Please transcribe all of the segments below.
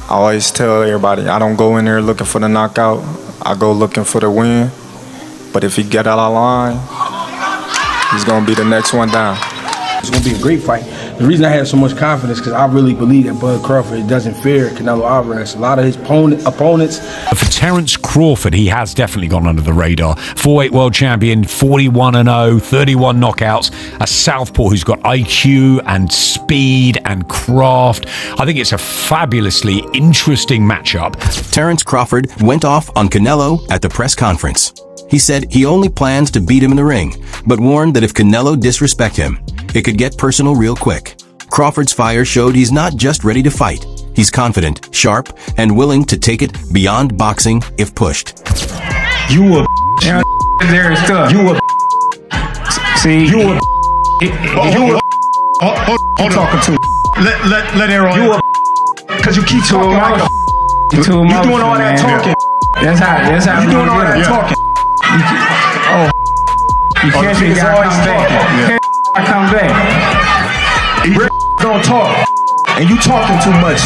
I always tell everybody, I don't go in there looking for the knockout. I go looking for the win. But if he get out of line, he's going to be the next one down. It's going to be a great fight. The reason I have so much confidence because I really believe that Bud Crawford doesn't fear Canelo Alvarez. A lot of his opponents. For Terence Crawford, he has definitely gone under the radar. 4-weight world champion, 41-0, 31 knockouts. A southpaw who's got IQ and speed and craft. I think it's a fabulously interesting matchup. Terence Crawford went off on Canelo at the press conference. He said he only plans to beat him in the ring, but warned that if Canelo disrespect him, it could get personal real quick. Crawford's fire showed he's not just ready to fight. He's confident, sharp, and willing to take it beyond boxing if pushed. You a yeah, there is stuff. You a see you a you a hold talking to let Aaron you a because you keep talking like you doing all that talking. That's how you doing all that talking. You can't be always talking. I come back. Don't talk, and you talking too much.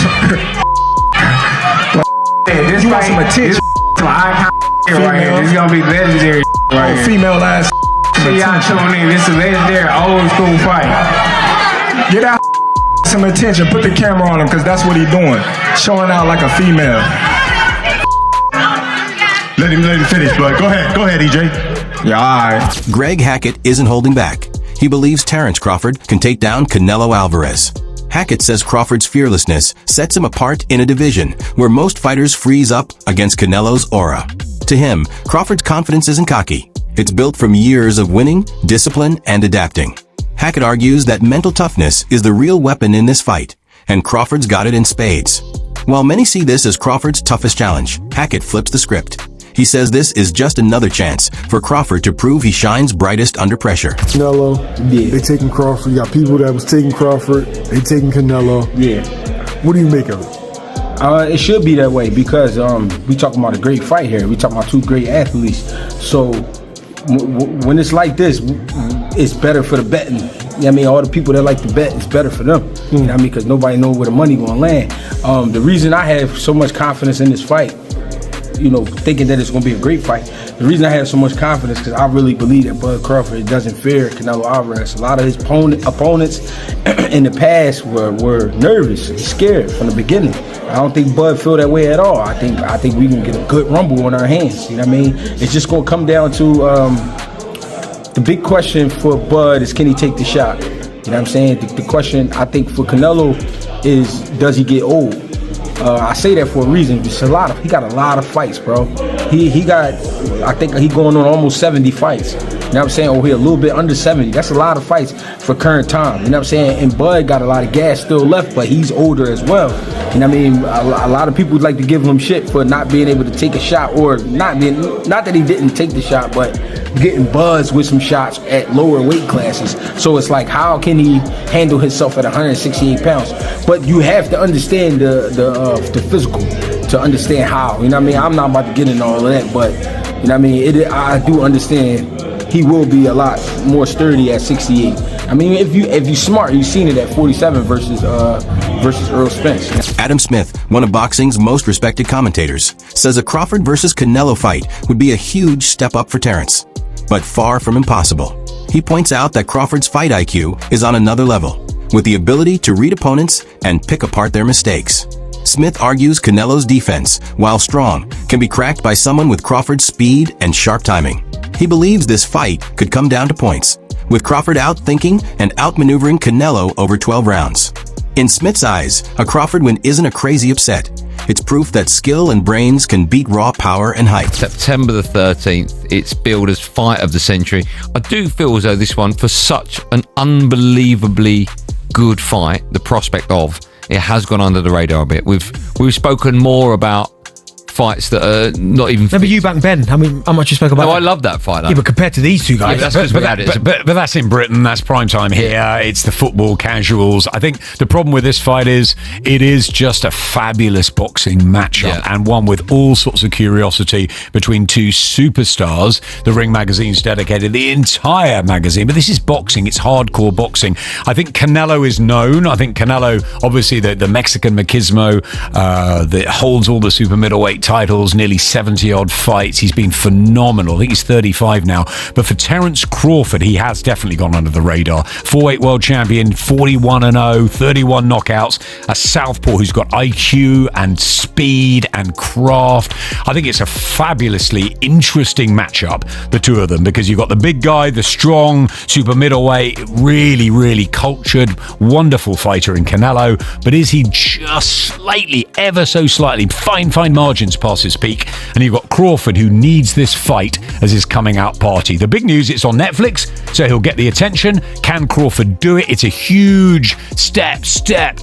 This you want some attention? Some icon right here. This is gonna be legendary right here. Female ass. See y'all tuning in. This is a legendary old school fight. Get out some attention. Put the camera on him because that's what he's doing. Showing out like a female. Let him finish, bud. Go ahead, EJ. Yeah, all right. Greg Hackett isn't holding back. He believes Terence Crawford can take down Canelo Alvarez. Hackett says Crawford's fearlessness sets him apart in a division where most fighters freeze up against Canelo's aura. To him, Crawford's confidence isn't cocky. It's built from years of winning, discipline, and adapting. Hackett argues that mental toughness is the real weapon in this fight, and Crawford's got it in spades. While many see this as Crawford's toughest challenge, Hackett flips the script. He says this is just another chance for Crawford to prove he shines brightest under pressure. Canelo, they taking Crawford. You got people that was taking Crawford. They taking Canelo. Yeah. What do you make of it? It should be that way because we talking about a great fight here. We talking about two great athletes. So when it's like this, it's better for the betting. You know what I mean? All the people that like to bet, it's better for them. You know what I mean? Because nobody knows where the money gonna land. The reason I have so much confidence in this fight, you know, thinking that it's going to be a great fight. The reason I have so much confidence because I really believe that Bud Crawford doesn't fear Canelo Alvarez. A lot of his opponents in the past were nervous and scared from the beginning. I don't think Bud feel that way at all. I think we can get a good rumble on our hands. You know what I mean? It's just going to come down to the big question for Bud is, can he take the shot? You know what I'm saying? The question I think for Canelo is, does he get old? I say that for a reason. He got a lot of fights, bro. He got, I think he going on almost 70 fights. You know what I'm saying? Or he a little bit under 70. That's a lot of fights for current time. You know what I'm saying? And Bud got a lot of gas still left, but he's older as well. You know what I mean? A lot of people like to give him shit for not being able to take a shot, or not that he didn't take the shot, but getting buzzed with some shots at lower weight classes. So it's like, how can he handle himself at 168 pounds? But you have to understand the physical to understand how. You know what I mean? I'm not about to get into all of that, but you know what I mean? I do understand he will be a lot more sturdy at 68. I mean, if you smart, you've seen it at 47 versus Earl Spence. Adam Smith, one of boxing's most respected commentators, says a Crawford versus Canelo fight would be a huge step up for Terence, but far from impossible. He points out that Crawford's fight IQ is on another level, with the ability to read opponents and pick apart their mistakes. Smith argues Canelo's defense, while strong, can be cracked by someone with Crawford's speed and sharp timing. He believes this fight could come down to points, with Crawford out-thinking and out-maneuvering Canelo over 12 rounds. In Smith's eyes, a Crawford win isn't a crazy upset. It's proof that skill and brains can beat raw power and height. September the 13th, it's billed as fight of the century. I do feel as though this one, for such an unbelievably good fight, the prospect of, it has gone under the radar a bit. We've spoken more about fights that are not even. No, but you back Ben. How much you spoke about? No, that? I love that fight. Though. Yeah, but compared to these two guys, Yeah, that's because we had it. But that's in Britain. That's prime time here. It's the football casuals. I think the problem with this fight is it is just a fabulous boxing matchup and one with all sorts of curiosity between two superstars. The Ring magazine's dedicated the entire magazine, but this is boxing. It's hardcore boxing. I think Canelo is known. I think Canelo, obviously the Mexican machismo that holds all the super middleweight titles, nearly 70-odd fights. He's been phenomenal. I think he's 35 now. But for Terence Crawford, he has definitely gone under the radar. 4-weight world champion, 41-0, 31 knockouts. A southpaw who's got IQ and speed and craft. I think it's a fabulously interesting matchup, the two of them, because you've got the big guy, the strong super middleweight, really, really cultured, wonderful fighter in Canelo. But is he just slightly, ever so slightly, fine margins past his peak? And you've got Crawford, who needs this fight as his coming out party. The big news, it's on Netflix, so he'll get the attention. Can Crawford do it? It's a huge step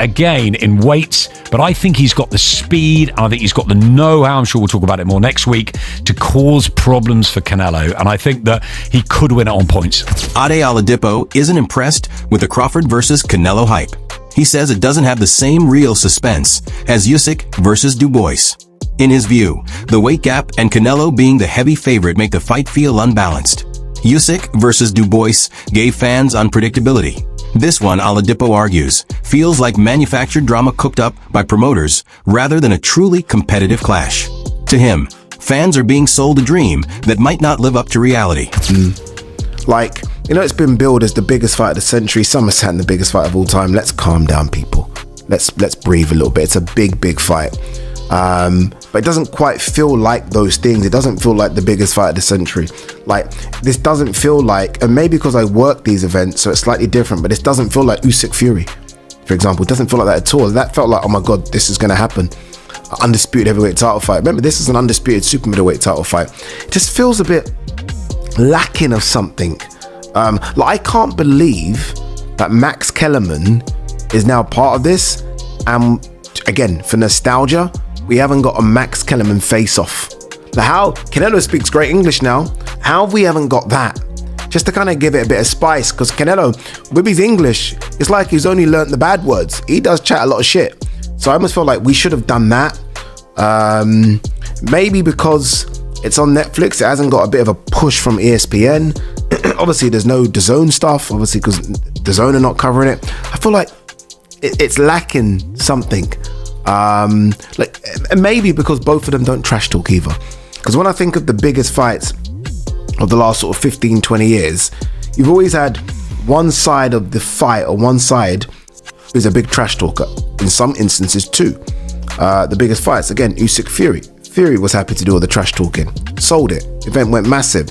again in weights, but I think he's got the speed, and I think he's got the know-how, I'm sure we'll talk about it more next week, to cause problems for Canelo, and I think that he could win it on points. Ade Oladipo isn't impressed with the Crawford versus Canelo hype. He says it doesn't have the same real suspense as Usyk versus Dubois. In his view, the weight gap and Canelo being the heavy favorite make the fight feel unbalanced. Usyk versus Dubois gave fans unpredictability. This one, Oladipo argues, feels like manufactured drama cooked up by promoters rather than a truly competitive clash. To him, fans are being sold a dream that might not live up to reality. Like, it's been billed as the biggest fight of the century, SummerSlam the biggest fight of all time. Let's calm down, people. Let's breathe a little bit. It's a big fight. But it doesn't quite feel like those things. It doesn't feel like the biggest fight of the century. Like, this doesn't feel like, and maybe because I work these events, so it's slightly different, but this doesn't feel like Usyk Fury, for example. It doesn't feel like that at all. That felt like, oh my God, this is going to happen. Undisputed heavyweight title fight. Remember, this is an undisputed super middleweight title fight. It just feels a bit lacking of something. Like, I can't believe that Max Kellerman is now part of this. And again, for nostalgia, we haven't got a Max Kellerman face-off. Like, how Canelo speaks great English now. How we haven't got that? Just to kind of give it a bit of spice, because Canelo, with his English, it's like he's only learnt the bad words. He does chat a lot of shit. So I almost feel like we should have done that. Maybe because it's on Netflix, it hasn't got a bit of a push from ESPN. Obviously, there's no DAZN stuff, obviously, because DAZN are not covering it. I feel like it's lacking something. Like, maybe because both of them don't trash talk either. Because when I think of the biggest fights of the last sort of 15-20 years, you've always had one side of the fight, or one side who's a big trash talker. In some instances two. The biggest fights, again, Usyk Fury. Fury was happy to do all the trash talking, sold it, event went massive.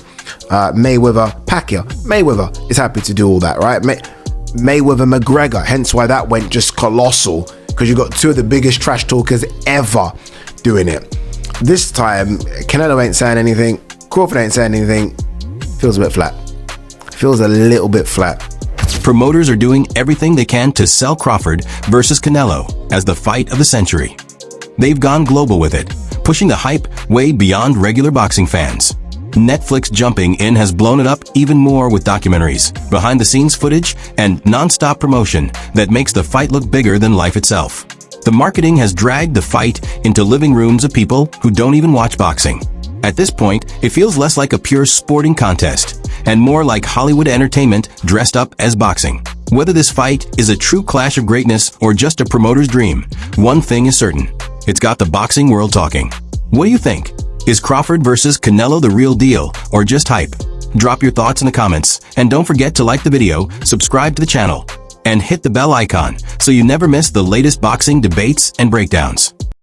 Mayweather Pacquiao, Mayweather is happy to do all that, right? Mayweather McGregor, hence why that went just colossal, because you got two of the biggest trash talkers ever doing it. This time, Canelo ain't saying anything, Crawford ain't saying anything. Feels a bit flat. Feels a little bit flat. Promoters are doing everything they can to sell Crawford versus Canelo as the fight of the century. They've gone global with it, pushing the hype way beyond regular boxing fans. Netflix jumping in has blown it up even more with documentaries, behind-the-scenes footage, and non-stop promotion that makes the fight look bigger than life itself. The marketing has dragged the fight into living rooms of people who don't even watch boxing. At this point, it feels less like a pure sporting contest and more like Hollywood entertainment dressed up as boxing. Whether this fight is a true clash of greatness or just a promoter's dream, one thing is certain. It's got the boxing world talking. What do you think? Is Crawford versus Canelo the real deal or just hype? Drop your thoughts in the comments, and don't forget to like the video, subscribe to the channel, and hit the bell icon so you never miss the latest boxing debates and breakdowns.